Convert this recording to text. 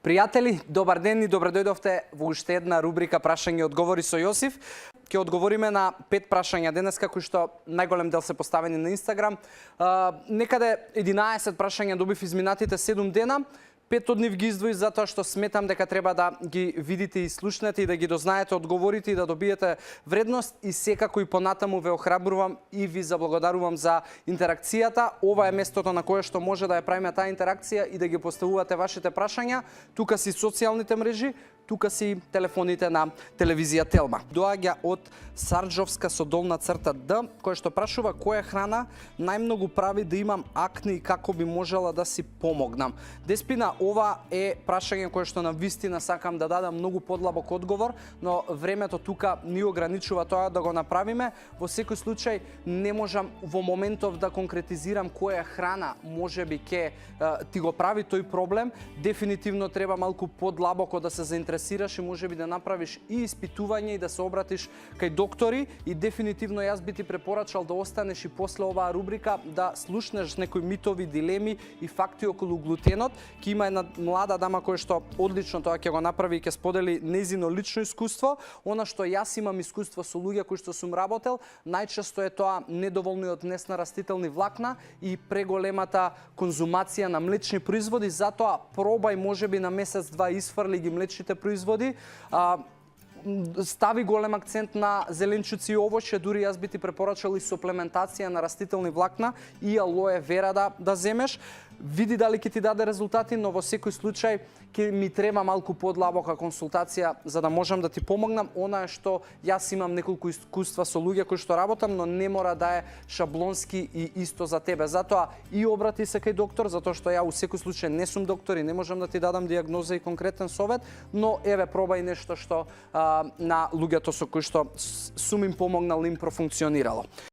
Пријатели, добар ден и добре дојдовте во уште една рубрика Прашање и одговори со Јосиф. Ќе одговориме на 5 прашања денеска, кои што најголем дел се поставени на Инстаграм. Некаде 11 прашања добив изминатите 7 дена. 5 од нив ги издвои затоа што сметам дека треба да ги видите и слушнете и да ги дознаете одговорите и да добиете вредност, и секако и понатаму ве охрабрувам и ви заблагодарувам за интеракцијата. Ова е местото на кое што може да ја правиме таа интеракција и да ги поставувате вашите прашања. Тука си социјалните мрежи, тука си телефоните на телевизија Телма. Доаѓа од Сарджовска со долна црта Д, кој што прашува која храна најмногу прави да имам акне и како би можела да си помогнам. Деспина, ова е прашање кое што на вистина сакам да дадам многу подлабок одговор, но времето тука ни ограничува тоа да го направиме. Во секој случај не можам во моментов да конкретизирам која храна можеби ќе ти го прави тој проблем. Дефинитивно треба малку подлабоко да се заинтересираш и можеби да направиш и испитување и да се обратиш кај доктори, и дефинитивно јас би ти препорачал да останеш и после оваа рубрика да слушнеш некои митови, дилеми и факти околу глутенот. Ке има една млада дама која што одлично тоа ќе го направи и ќе сподели нејзино лично искуство. Она што јас имам искуство со луѓе кои што сум работел, најчесто е тоа недоволниот внес на растителни влакна и преголемата конзумација на млечни производи. Затоа пробај можеби на месец-два исфрли ги млечните производи. Стави голем акцент на зеленчуци и овоќе, дури јас би ти препорачал и суплементација на растителни влакна и алоe вера да земеш. Види дали ќе ти даде резултати, но во секој случај ќе ми треба малку подлабока консултација за да можам да ти помогнам. Она е што јас имам неколку искуства со луѓе кои што работам, но не мора да е шаблонски и исто за тебе. Затоа и обрати се кај доктор, затоа што ја во секој случај не сум доктор и не можам да ти дадам дијагноза и конкретен совет, но еве пробај нешто што на луѓето со кои што сум им помогнал им профункционирало.